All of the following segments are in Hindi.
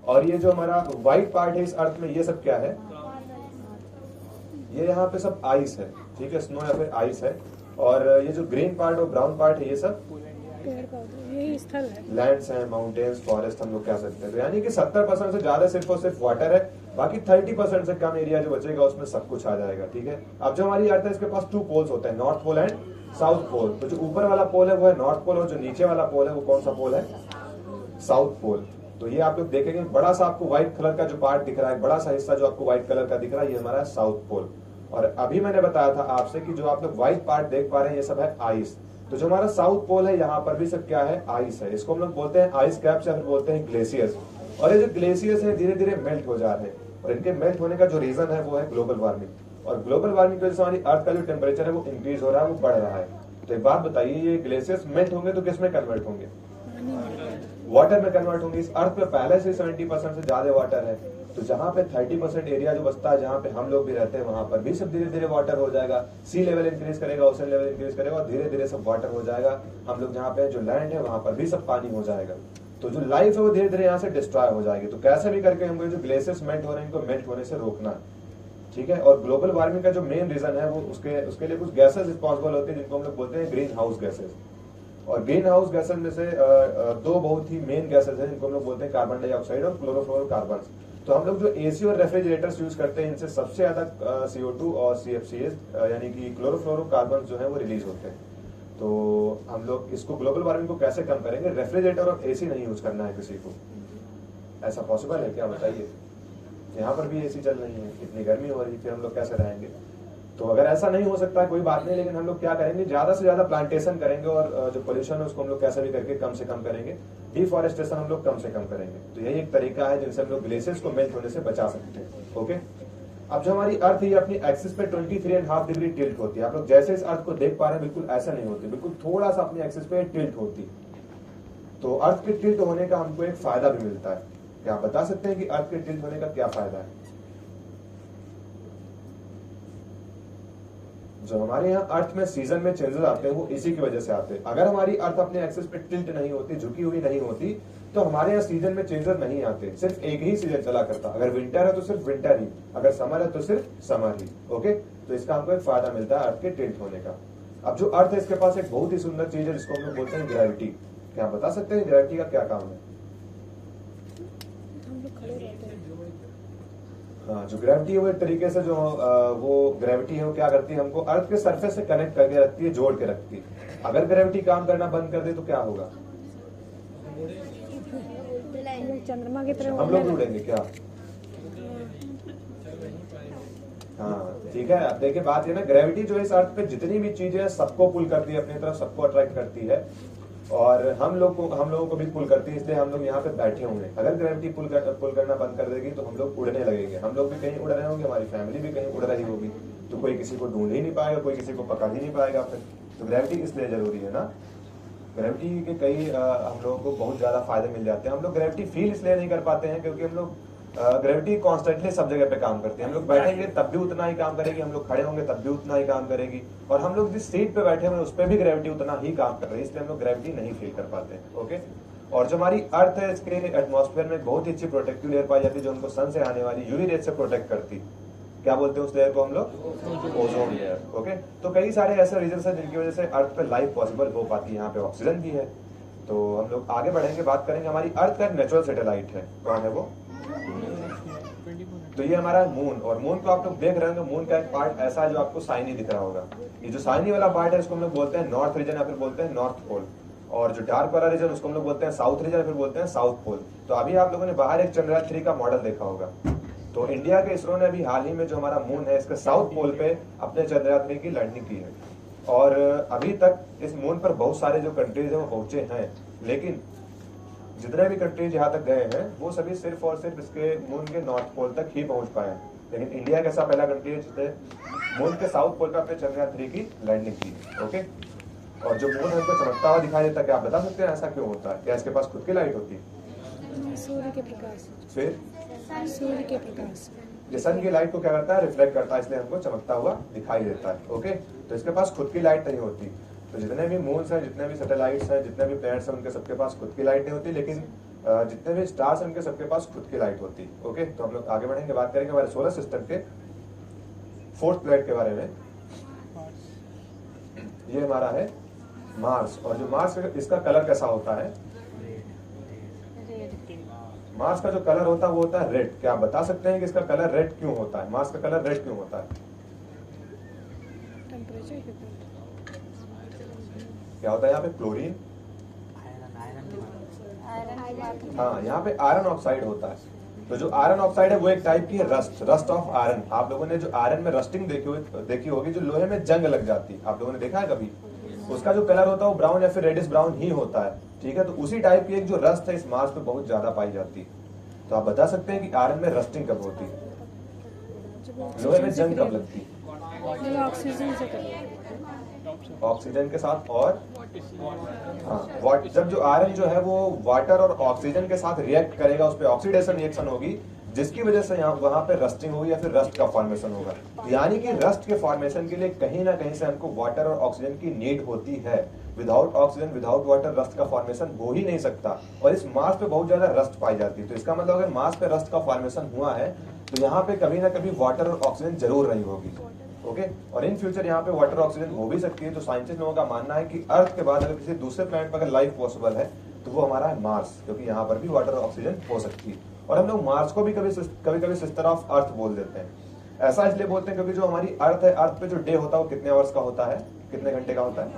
और ये जो हमारा व्हाइट पार्ट है इस अर्थ में, ये सब क्या है? ये यहाँ पे सब आइस है, ठीक है, स्नो या फिर आइस है। और ये जो ग्रीन पार्ट और ब्राउन पार्ट है ये सब पेड़ पौधे, यही स्थल है। लैंड्स हैं, माउंटेन्स, फॉरेस्ट हम लोग कह सकते हैं। तो यानी कि 70% से ज्यादा सिर्फ और सिर्फ वाटर है, बाकी 30% से कम एरिया जो बचेगा उसमें सब कुछ आ जाएगा, ठीक है। अब जो हमारी अर्थ है इसके पास 2 पोल्स होते हैं, north pole and south pole. तो जो ऊपर वाला पोल है वो है नॉर्थ पोल, और जो नीचे वाला पोल है वो कौन सा पोल है? South pole. तो ये आप लोग देखेंगे बड़ा सा आपको व्हाइट कलर का जो पार्ट दिख रहा है, बड़ा सा हिस्सा जो आपको व्हाइट कलर का दिख रहा है, ये हमारा साउथ पोल। और अभी मैंने बताया था आपसे कि जो आप लोग व्हाइट पार्ट देख पा रहे हैं ये सब है आइस। तो जो हमारा साउथ पोल है यहाँ पर भी सब क्या है? आइस है। इसको हम लोग बोलते हैं आइस कैप्स या फिर बोलते हैं ग्लेशियर्स। और ये जो ग्लेशियर्स है धीरे धीरे मेल्ट हो जा रहे हैं, और इनके मेल्ट होने का जो रीजन है वो है ग्लोबल वार्मिंग। और ग्लोबल वार्मिंग की वजह से हमारी अर्थ का जो टेम्परेचर है वो इंक्रीज हो रहा है, वो बढ़ रहा है। तो एक बात बताइए, ये ग्लेशियर्स मेल्ट होंगे तो किस में कन्वर्ट होंगे? वाटर में कन्वर्ट होंगे। इस अर्थ पे पहले से 70% से ज्यादा वाटर है। तो जहां पे 30% एरिया जो बचता है, जहां पे हम लोग भी रहते हैं, वहां पर भी सब धीरे धीरे वाटर हो जाएगा। सी लेवल इंक्रीज करेगा, ओशन लेवल इंक्रीज करेगा, और धीरे धीरे सब वाटर हो जाएगा। हम लोग जहाँ पे जो लैंड है वहां पर भी सब पानी हो जाएगा। तो जो लाइफ है वो धीरे धीरे यहाँ से डिस्ट्रॉय हो जाएगी। तो कैसे भी करके हमको जो ग्लेशियर्स मेल्ट हो रहे हैं इनको मेल्ट होने से रोकना है, ठीक है। और ग्लोबल वार्मिंग का जो मेन रीजन है वो उसके लिए कुछ गैसेस रिस्पॉन्सिबल होती है, जिनको हम लोग बोलते हैं ग्रीन हाउस गैसेस। और ग्रीन हाउस गैसेस में से 2 बहुत ही मेन गैसेस हैं, जिनको हम लोग बोलते हैं कार्बन डाइऑक्साइड और क्लोरोफ्लोरोकार्बन। तो हम लोग जो एसी और रेफ्रिजरेटर्स यूज करते हैं इनसे सबसे ज्यादा CO2 और CFCs यानी कि क्लोरोफ्लोरोकार्बन जो है वो रिलीज होते हैं। तो हम लोग इसको ग्लोबल वार्मिंग को कैसे कम करेंगे? रेफ्रिजरेटर और एसी नहीं यूज करना है किसी को। ऐसा पॉसिबल है क्या, बताइए? यहाँ पर भी एसी चल रही है, इतनी गर्मी हो रही है, फिर हम लोग कैसे रहेंगे? तो अगर ऐसा नहीं हो सकता है कोई बात नहीं, लेकिन हम लोग क्या करेंगे, ज्यादा से ज्यादा प्लांटेशन करेंगे, और जो पोल्यूशन है उसको हम लोग कैसे भी करके कम से कम करेंगे। डिफॉरेस्टेशन हम लोग कम से कम करेंगे। तो यही एक तरीका है जिनसे हम लोग ग्लेशियर्स को मेल्ट होने से बचा सकते हैं। ओके, अब जो हमारी अर्थ है अपनी एक्सिस पे 23.5 डिग्री टिल्ट होती है। आप लोग जैसे इस अर्थ को देख पा रहे हैं बिल्कुल ऐसा नहीं होती, बिल्कुल थोड़ा सा अपनी एक्सिस पे टिल्ट होती। तो अर्थ के टिल्ट होने का हमको एक फायदा भी मिलता है। क्या आप बता सकते हैं कि अर्थ के टिल्ट होने का क्या फायदा है? जो हमारे यहाँ अर्थ में सीजन में चेंजेस आते हैं वो इसी की वजह से आते हैं। अगर हमारी अर्थ अपने एक्सिस पे टिल्ट नहीं होती, झुकी हुई नहीं होती, तो हमारे यहाँ सीजन में चेंजेस नहीं आते। सिर्फ एक ही सीजन चला करता। अगर विंटर है तो सिर्फ विंटर ही, अगर समर है तो सिर्फ समर ही। ओके, तो इसका हमको एक फायदा मिलता है अर्थ के टिल्ट होने का। अब जो अर्थ है इसके पास एक बहुत ही सुंदर चीज है जिसको हम लोग बोलते हैं ग्रेविटी। क्या आप बता सकते हैं ग्रेविटी का क्या काम है? हम लोग खड़े रहते हैं। हाँ, जो ग्रेविटी है वो एक तरीके से जो वो ग्रेविटी है वो क्या करती है, हमको अर्थ के सरफेस से कनेक्ट करके रखती है, जोड़ के रखती है। अगर ग्रेविटी काम करना बंद कर दे तो क्या होगा? चंद्रमा की तरह हम लोग उड़ेंगे क्या? हाँ, ठीक है। अब देखिए बात ये ना, ग्रेविटी जो है इस अर्थ पे जितनी भी चीजें हैं सबको पुल करती है अपनी तरफ, सबको अट्रैक्ट करती है, और हम लोगों को भी पुल करती है। इसलिए हम लोग यहाँ पे बैठे हुए हैं। अगर ग्रेविटी पुल करना बंद कर देगी तो हम लोग उड़ने लगेंगे। हम लोग भी कहीं उड़ रहे होंगे, हमारी फैमिली भी कहीं उड़ रही होगी, तो कोई किसी को ढूंढ ही नहीं पाएगा, कोई किसी को पकड़ ही नहीं पाएगा फिर। तो ग्रेविटी इसलिए जरूरी है ना। ग्रेविटी के कई हम लोगों को बहुत ज्यादा फायदे मिल जाते हैं। हम लोग ग्रेविटी फील इसलिए नहीं कर पाते हैं क्योंकि हम लोग ग्रेविटी कॉन्स्टेंटली सब जगह पे काम करती है। हम लोग बैठेंगे तब भी उतना ही काम करेगी, हम लोग खड़े होंगे तब भी उतना ही काम करेगी, और हम लोग जिस सीट पे बैठे हुए उस पर भी ग्रेविटी उतना ही काम कर रही है। इसलिए हम लोग ग्रेविटी नहीं फील कर पाते हैं। ओके, और जो हमारी अर्थ है इसके एटमॉस्फेयर में बहुत ही अच्छी प्रोटेक्टिव लेयर पाई जाती है, जो हमको सन से आने वाली यूवी रेज से प्रोटेक्ट करती। क्या बोलते हैं उस लेयर को हम लोग? Ozone layer. ओके, तो कई सारे ऐसे रीजन है जिनकी वजह से अर्थ पे लाइफ पॉसिबल हो पाती है। यहाँ पे ऑक्सीजन भी है। तो हम लोग आगे बढ़ेंगे, बात करेंगे हमारी अर्थ का एक नेचुरल सैटेलाइट है। कौन है वो? तो ये हमारा मून। और मून को आप लोग देख रहे होंगे, मून का एक पार्ट ऐसा है जो आपको साइनी दिख रहा होगा। ये जो साइनी वाला पार्ट है इसको हम लोग बोलते हैं नॉर्थ रीजन या फिर बोलते हैं नॉर्थ पोल, और जो डार्क वाला रीजन उसको हम लोग बोलते हैं साउथ रीजन या फिर बोलते हैं साउथ पोल। तो अभी आप लोगों ने बाहर एक चंद्रयान-3 का मॉडल देखा होगा। तो इंडिया के इसरो ने अभी हाल ही में जो हमारा मून है इसके साउथ पोल पे अपने चंद्रयान-3 की लैंडिंग की है। और अभी तक इस मून पर बहुत सारे जो कंट्रीज है वो पहुंचे हैं, लेकिन जितने भी कंट्रीज यहाँ तक गए हैं वो सभी सिर्फ और सिर्फ इसके मून के नॉर्थ पोल तक ही पहुंच पाए हैं। लेकिन इंडिया कैसा पहला कंट्री है जिसने मून के साउथ पोल पर अपने चंद्रयान-3 की लैंडिंग की। ओके, और जो मून हमको चमकता हुआ दिखाई देता है, क्या आप बता सकते हैं ऐसा क्यों होता है? क्या इसके पास खुद की लाइट होती है? सूर्य के प्रकाश। फिर सूर्य के प्रकाश ये सन की लाइट को क्या करता है? रिफ्लेक्ट करता है, इसलिए हमको चमकता हुआ दिखाई देता है। ओके, तो इसके पास खुद की लाइट नहीं होती। तो जितने भी मून्स हैं, जितने भी सैटेलाइट्स हैं, जितने भी प्लैनेट्स हैं, उनके सबके पास खुद की लाइट नहीं होती। लेकिन जितने भी स्टार्स हैं उनके सबके पास खुद की लाइट होती है। ओके, तो हम लोग आगे बढ़ेंगे, बात करेंगे हमारे सोलर सिस्टम के फोर्थ प्लैनेट के बारे में। ये हमारा है मार्स, और जो मार्स इसका कलर कैसा होता है? मार्स का जो कलर होता है वो होता है रेड। क्या आप बता सकते हैं कि इसका कलर रेड क्यों होता है? मार्स का कलर रेड क्यों होता है? टेम्परेचर के ऊपर। क्या होता है यहाँ पे? क्लोरीन, हाँ यहाँ पे आयरन ऑक्साइड होता है। तो जो आयरन ऑक्साइड है वो एक टाइप की है रस्ट ऑफ आयरन। आप लोगों ने जो आयरन में रस्टिंग देखी होगी, जो लोहे में जंग लग जाती है, आप लोगों ने देखा है कभी? उसका जो कलर होता है वो ब्राउन या फिर रेडिश ब्राउन ही होता है। ठीक है, तो उसी टाइप की एक जो रस्ट है इस मार्स पे बहुत ज्यादा पाई जाती है। तो आप बता सकते हैं कि आयरन में रस्टिंग कब होती है, लोहे में जंग कब लगती है? ऑक्सीजन से ऑक्सीजन के साथ, और हाँ जब जो आयरन जो है वो वाटर और ऑक्सीजन के साथ रिएक्ट करेगा, उस पर ऑक्सीडेशन रिएक्शन होगी, जिसकी वजह से यहाँ वहां पे रस्टिंग होगी या फिर रस्ट का फॉर्मेशन होगा। यानी कि रस्ट के फॉर्मेशन के लिए कहीं ना कहीं से हमको वाटर और ऑक्सीजन की नीड होती है। Without oxygen without water rust का फॉर्मेशन हो ही नहीं सकता, और इस मार्स पे बहुत ज्यादा रस्ट पाई जाती है। तो इसका मतलब अगर मार्स पे रस्ट का फॉर्मेशन हुआ है तो यहाँ पे कभी ना कभी वाटर और ऑक्सीजन जरूर रही होगी। ओके, और इन फ्यूचर यहाँ पे वाटर ऑक्सीजन हो भी सकती है। तो साइंटिस्ट लोगों का मानना है कि अर्थ के बाद अगर किसी दूसरे प्लैनेट पर अगर लाइफ पॉसिबल है तो वो हमारा है मार्स, क्योंकि यहाँ पर भी वाटर ऑक्सीजन हो सकती है। और हम लोग मार्स को भी कभी कभी सिस्टर ऑफ अर्थ बोल देते हैं। ऐसा इसलिए बोलते हैं क्योंकि जो हमारी अर्थ है, अर्थ पे जो डे होता है वो कितने आवर्स का होता है, कितने घंटे का होता है?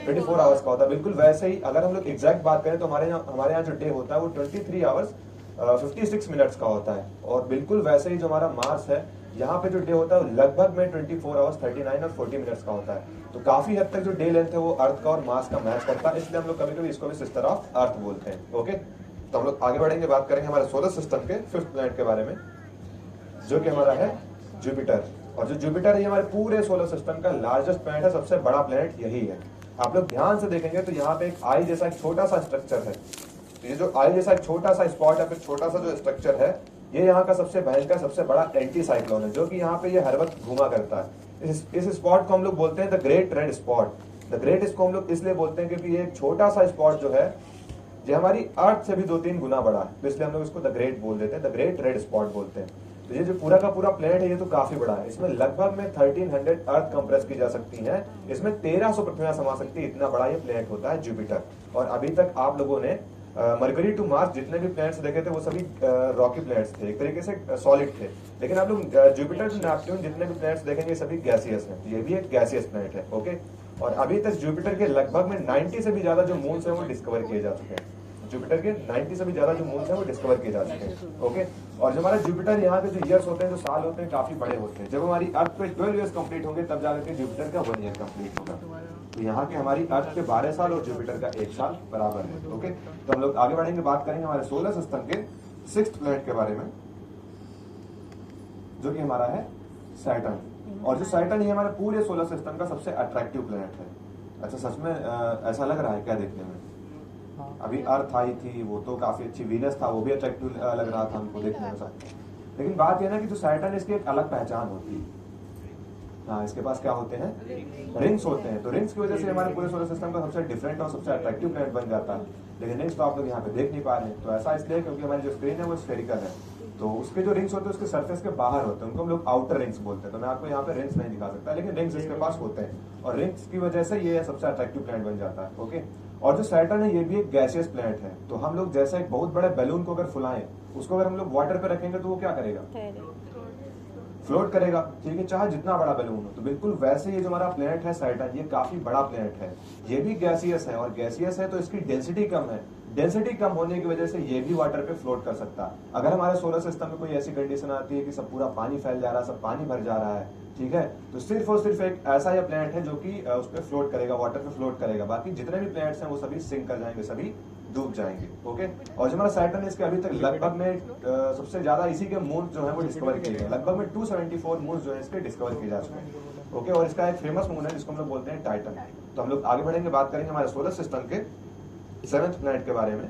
24 आवर्स का होता है। बिल्कुल वैसे ही अगर हम लोग एग्जैक्ट बात करें तो हमारे यहाँ जो डे होता है वो 23 आवर्स 56 मिनट्स का होता है। और बिल्कुल वैसे ही जो हमारा मार्स है, यहाँ पे जो डे होता है वो लगभग में 24 आवर्स 39 और 40 मिनट्स का होता है। तो काफी हद तक जो डे लेंथ है वो अर्थ का और मार्स का मैच करता है, इसलिए हम लोग कभी कभी इसको भी सिस्टर ऑफ अर्थ बोलते हैं। ओके, तो हम लोग आगे बढ़ेंगे, बात करेंगे हमारे सोलर सिस्टम के फिफ्थ प्लैनेट के बारे में, जो कि हमारा है जुपिटर। और जो जुपिटर है हमारे पूरे सोलर सिस्टम का लार्जेस्ट प्लैनेट है, सबसे बड़ा प्लैनेट यही है। आप लोग ध्यान से देखेंगे तो यहाँ पे एक आई जैसा एक छोटा सा स्ट्रक्चर है। तो ये जो आई जैसा एक छोटा सा स्पॉट या फिर छोटा सा जो स्ट्रक्चर है, ये यहाँ का सबसे भयंकर सबसे बड़ा एंटी साइक्लोन है, जो कि यहाँ पे ये हर वक्त घूमा करता है। इस स्पॉट को हम लोग बोलते हैं the great red spot. The great इसको हम लोग इसलिए बोलते हैं क्योंकि ये एक छोटा सा स्पॉट जो है ये हमारी अर्थ से भी 2-3 गुना बड़ा है, तो इसलिए हम लोग इसको द ग्रेट बोल देते हैं, द ग्रेट रेड स्पॉट बोलते हैं। तो ये जो पूरा का पूरा प्लैनेट है ये तो काफी बड़ा है। इसमें लगभग में 1300 अर्थ कंप्रेस की जा सकती हैं, इसमें 1300 पृथ्वियां समा सकती है, इतना बड़ा ये प्लैनेट होता है जुपिटर। और अभी तक आप लोगों ने मरकरी टू मार्स जितने भी प्लैनेट्स देखे थे वो सभी रॉकी प्लैनेट्स थे, एक तरीके से सॉलिड थे। लेकिन आप लोग जुपिटर टू नेपट्यून जितने भी प्लैनेट्स देखेंगे सभी गैसियस हैं, ये भी एक गैसियस प्लैनेट है। ओके, और अभी तक जुपिटर के लगभग में 90 से भी ज्यादा जो मून्स है वो डिस्कवर किए जा चुके हैं। जुपिटर के 90 से भी ज्यादा जो मून्स हैं वो डिस्कवर किए जा चुके हैं। ओके, और जो हमारा जुपिटर यहाँ के जो ईयर्स होते हैं, जो साल होते हैं, काफी बड़े होते हैं। जब हमारी अर्थ पे 12 ईयर्स कंप्लीट होंगे तब जाकर के जुपिटर का 1 ईयर कंप्लीट होगा। तो यहाँ के हमारी अर्थ के 12 साल और जुपिटर का 1 साल बराबर है। ओके, तो हम लोग आगे बढ़ेंगे, बात करेंगे हमारे सोलर सिस्टम के 6th प्लैनेट के बारे में, जो कि हमारा है सैटर्न। और जो सैटर्न ये हमारे पूरे सोलर सिस्टम का सबसे अट्रैक्टिव प्लैनेट है। अच्छा, सच में ऐसा लग रहा है क्या देखने में? अभी अर्थ आई थी वो तो काफी अच्छी, वीनस था वो भी अट्रैक्टिव लग रहा था हमको देखने में। लेकिन बात यह ना कि जो सैटर्न इसकी एक अलग पहचान होती है। हाँ, इसके पास क्या होते हैं? रिंग्स होते हैं। तो रिंग्स की वजह से हमारे पूरे सोलर सिस्टम का सबसे डिफरेंट और सबसे अट्रैक्टिव प्लैनेट बन जाता है। लेकिन रिंग्स तो आप लोग यहाँ पे देख नहीं पा रहे हैं। तो ऐसा इसलिए क्योंकि हमारी जो स्क्रीन है वो स्फेरिकल है, तो उसके जो रिंग्स होते हैं उसके सरफेस के बाहर होते हैं, उनको हम लोग आउटर रिंग्स बोलते हैं। तो मैं आपको यहाँ पे रिंग्स नहीं दिखा सकता, लेकिन रिंग्स इसके पास होते हैं, और रिंग्स की वजह से ये सबसे अट्रैक्टिव प्लैनेट बन जाता है। ओके, और जो सैटर्न है ये भी एक गैसियस प्लैनेट है। तो हम लोग जैसे एक बहुत बड़े बैलून को अगर फुलाएं, उसको अगर हम लोग वाटर पे रखेंगे तो वो क्या करेगा? फ्लोट करेगा। ठीक है, चाहे जितना बड़ा बैलून हो। तो बिल्कुल वैसे ये जो हमारा प्लैनेट है सैटर्न, ये काफी बड़ा प्लैनेट है। ये भी गैसियस है, और गैसियस है तो इसकी डेंसिटी कम है। डेंसिटी कम होने की वजह से ये भी वाटर पे फ्लोट कर सकता है। अगर हमारे सोलर सिस्टम में कोई ऐसी कंडीशन आती है कि सब पूरा पानी फैल जा रहा है, सब पानी भर जा रहा है, ठीक है, तो सिर्फ और सिर्फ एक ऐसा ही प्लैनेट है जो कि उस पर फ्लोट करेगा, वाटर पे फ्लोट करेगा। बाकी जितने भी प्लैनेट्स हैं वो सभी सिंक कर जाएंगे, सभी डूब जाएंगे। ओके, और जो हमारा सैटर्न इसके अभी तक लगभग में सबसे ज्यादा इसी के मून जो है वो डिस्कवर किए गए। लगभग में 274 मून जो है इसके डिस्कवर किए जा चुके हैं। ओके, और इसका एक फेमस मून है जिसको हम लोग बोलते हैं टाइटन। तो हम लोग आगे बढ़ेंगे, बात करेंगे हमारे सोलर सिस्टम के 7th प्लैनेट के बारे में।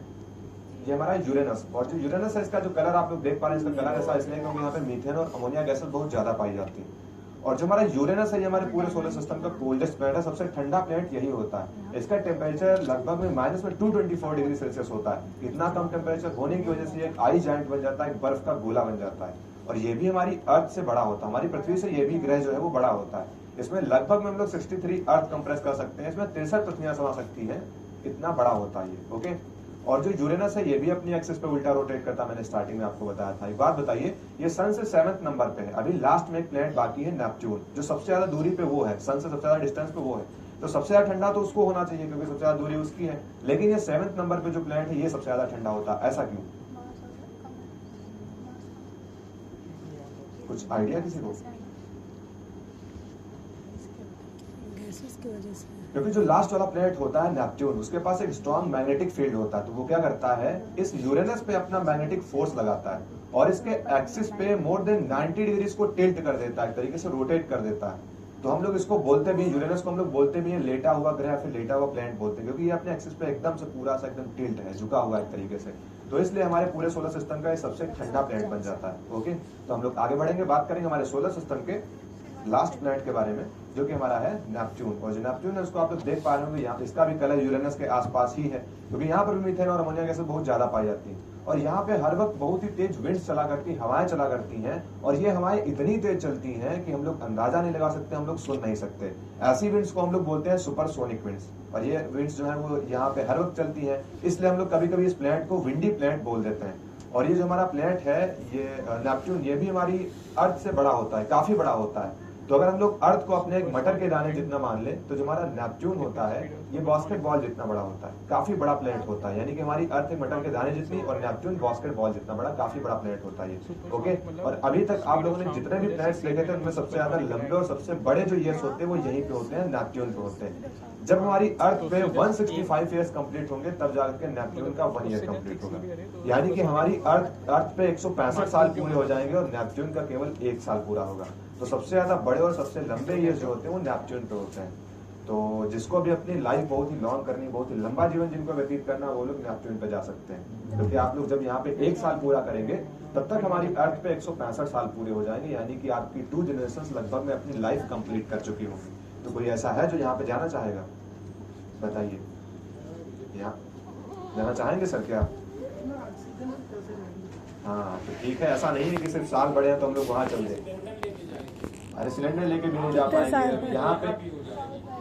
ये हमारा यूरेनस। और जो यूरेनस है इसका जो कलर आप लोग देख पा रहे हैं, इसका कलर ऐसा इसलिए क्योंकि यहाँ पे मीथेन और अमोनिया गैसेस बहुत ज्यादा पाई जाती है। और जो हमारा यूरेनस है ये हमारे पूरे सोलर सिस्टम का कोल्डेस्ट प्लैनेट है, सबसे ठंडा प्लैनेट यही होता है। इसका टेम्परेचर लगभग में -224 डिग्री सेल्सियस होता है। इतना कम टेम्परेचर होने की वजह से एक आइस जायंट बन जाता है, एक बर्फ का गोला बन जाता है। और ये भी हमारी अर्थ से बड़ा होता है, हमारी पृथ्वी से ये भी ग्रह जो है वो बड़ा होता है। इसमें लगभग में हम लोग 63 अर्थ कंप्रेस कर सकते हैं, इसमें 63 पृथ्वियां समा सकती है, इतना बड़ा होता है ये। ओके, और जो यूरेनस है ये भी अपनी एक्सिस पे उल्टा रोटेट करता है, मैंने स्टार्टिंग में आपको बताया था। एक बात बताइए, ये सन से 7th नंबर पे है, अभी लास्ट में एक प्लैनेट बाकी है नेपच्यून, जो सबसे ज्यादा दूरी पे वो है, सन से सबसे ज्यादा डिस्टेंस पे वो है, तो सबसे ज्यादा ठंडा तो उसको होना चाहिए क्योंकि सबसे ज्यादा दूरी उसकी है। लेकिन ये 7th नंबर पे जो प्लैनेट है ये सबसे ज्यादा ठंडा होता है, ऐसा क्यों? कुछ आइडिया किसी को? गैसेस की वजह से। क्योंकि जो लास्ट वाला प्लैनेट होता है नेपच्यून, उसके पास एक स्ट्रॉन्ग मैग्नेटिक फील्ड होता है, तो वो क्या करता है, इस यूरेनस पे अपना मैग्नेटिक फोर्स लगाता है और इसके एक्सिस पे मोर देन 90 डिग्रीज को टिल्ट कर देता है, एक तरीके से रोटेट कर देता है। तो हम लोग इसको बोलते भी, यूरेनस को हम लोग बोलते भी है लेटा हुआ ग्रह या फिर लेटा हुआ प्लैनेट बोलते हैं, क्योंकि ये अपने एक्सिस पे एकदम से पूरा सा एकदम टिल्ट है, झुका हुआ एक तरीके से। तो इसलिए हमारे पूरे सोलर सिस्टम का ये सबसे ठंडा प्लैनेट बन जाता है। ओके, तो हम लोग आगे बढ़ेंगे, बात करेंगे हमारे सोलर सिस्टम के लास्ट प्लैनेट के बारे में, जो कि हमारा है नेपच्यून। और जो नेपच्यून है उसको आप लोग देख पा रहे होंगे, यहाँ इसका भी कलर यूरेनस के आसपास ही है, क्योंकि यहाँ पर भी मीथेन और अमोनिया गैसें बहुत ज्यादा पाई जाती हैं। और यहाँ पे हर वक्त बहुत ही तेज विंड्स चला करती, हवाएं चला करती हैं, और ये हवाएं इतनी तेज चलती हैं कि हम लोग अंदाजा नहीं लगा सकते, हम लोग सुन नहीं सकते। ऐसी विंड्स को हम लोग बोलते हैं सुपरसोनिक विंड्स। और ये विंड्स जो है वो यहाँ पे हर वक्त चलती हैं, इसलिए हम लोग कभी कभी इस प्लैनेट को विंडी प्लैनेट बोल देते हैं। और ये जो हमारा प्लैनेट है ये नेपच्यून, ये भी हमारी अर्थ से बड़ा होता है, काफी बड़ा होता है। तो अगर हम लोग अर्थ को अपने एक मटर के दाने जितना मान ले, तो जो हमारा नेपच्यून होता है ये बास्केटबॉल जितना बड़ा होता है, काफी बड़ा प्लैनेट होता है। यानी कि हमारी अर्थ एक मटर के दाने जितनी और नेपच्यून बास्केटबॉल जितना बड़ा, काफी बड़ा प्लैनेट होता है ये। ओके, और अभी तक आप लोगों ने जितने भी प्लैनेट्स देखे थे उनमें सबसे ज्यादा लंबे और सबसे बड़े जो ईयर्स होते हैं वो यहीं पे होते हैं, नेपच्यून पे होते हैं। जब हमारी अर्थ पे 165 ईयर्स कंप्लीट होंगे तब जाकर नेपच्यून का 1 ईयर कंप्लीट होगा। यानी कि हमारी अर्थ पे 165 साल पूरे हो जाएंगे और नेपच्यून का केवल 1 साल पूरा होगा। तो सबसे ज्यादा बड़े और सबसे लंबे ईयर्स जो होते हैं वो नेपच्यून पे होते हैं। तो जिसको भी अपनी लाइफ बहुत ही लॉन्ग करनी, बहुत ही लंबा जीवन जिनको व्यतीत करना, वो लोग नेपच्यून पे जा सकते हैं। क्योंकि आप लोग जब यहाँ पे 1 साल पूरा करेंगे तब तक हमारी अर्थ पे 165 साल पूरे हो जाएंगे, यानी कि आपकी 2 जनरेशन लगभग में अपनी लाइफ कंप्लीट कर चुकी होंगी। तो कोई ऐसा है जो यहाँ पे जाना चाहेगा? बताइए, यहाँ जाना चाहेंगे सर क्या? हाँ, तो ठीक है, ऐसा नहीं है कि सिर्फ साल बड़े हैं तो हम लोग वहां चल दें। अरे सिलेंडर लेके भी नहीं जा पाएंगे।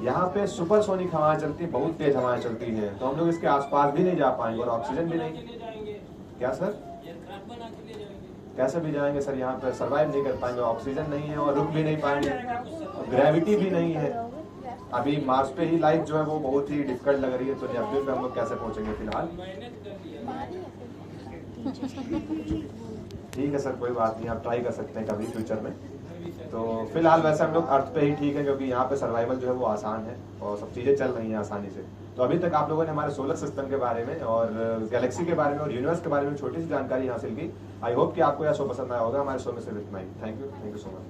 यहाँ पे सुपरसोनिक हवाएं चलती, बहुत तेज हवाएं चलती हैं, तो हम लोग इसके आसपास भी नहीं जा पाएंगे और ऑक्सीजन भी नहीं। क्या सर? कैसे भी जाएंगे सर? यहाँ पे सर्वाइव नहीं कर पाएंगे, ऑक्सीजन नहीं है और रुक भी नहीं पाएंगे, ग्रेविटी भी नहीं है। अभी मार्स पे ही लाइफ जो है वो बहुत ही डिफिकल्ट लग रही है, तो नेपच्यून पे हम लोग कैसे पहुंचेंगे फिलहाल? ठीक है सर, कोई बात नहीं, आप ट्राई कर सकते हैं कभी फ्यूचर में। तो फिलहाल वैसे हम लोग अर्थ पे ही ठीक है, क्योंकि यहाँ पे सर्वाइवल जो है वो आसान है और सब चीजें चल रही हैं आसानी से। तो अभी तक आप लोगों ने हमारे सोलर सिस्टम के बारे में और गैलेक्सी के बारे में और यूनिवर्स के बारे में छोटी सी जानकारी हासिल की। आई होप कि आपको यह शो पसंद आया होगा। हमारे शो में सिर्फ इतना ही। Thank you so much.